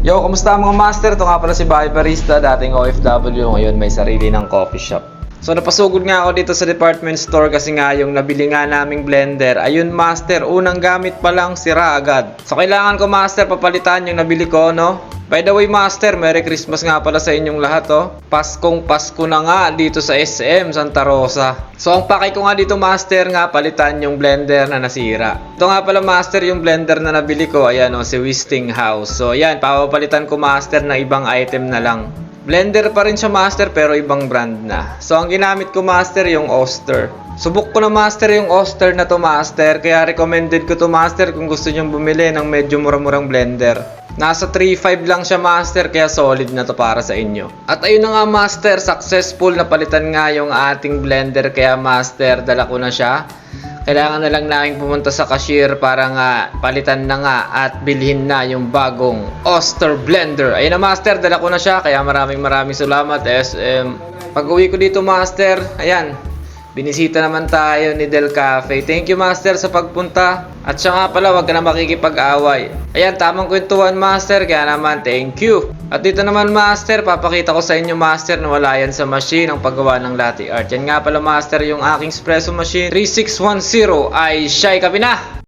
Yo, kumusta mga master? Ito nga pala si Bahay Barista, dating OFW, ngayon may sarili ng coffee shop. So napasugod nga ako dito sa department store kasi nga yung nabili nga naming blender, ayun master, unang gamit pa lang sira agad. So kailangan ko master papalitan yung nabili ko, no? By the way master, Merry Christmas nga pala sa inyong lahat, oh. Paskong Pasko na nga dito sa SM Santa Rosa. So ang pakay ko nga dito master nga, palitan yung blender na nasira. Ito nga pala master yung blender na nabili ko, ayan o, si Westinghouse. So ayan, papapalitan ko master na ibang item na lang. Blender pa rin siya master pero ibang brand na. So ang ginamit ko master yung Oster. Subok ko na master yung Oster na to master, kaya recommended ko to master kung gusto nyong bumili ng medyo mura-murang blender. Nasa 3.5 lang siya master, kaya solid na to para sa inyo. At ayun na nga master, successful na palitan nga yung ating blender, kaya master dala ko na siya. Kailangan na lang namin pumunta sa cashier para nga palitan na nga at bilhin na yung bagong Oster blender. Ayun na master, dala ko na siya, kaya maraming salamat SM. Pag uwi ko dito master, ayan, binisita naman tayo ni Del Cafe. Thank you master sa pagpunta. At siya nga pala, wag ka na makikipag-away. Ayan, tamang kwentuhan master, kaya naman thank you. At dito naman master, papakita ko sa inyo master na wala yan sa machine ang paggawa ng latte art. Yan nga pala master yung aking espresso machine 3610 ay siya'y kapi na.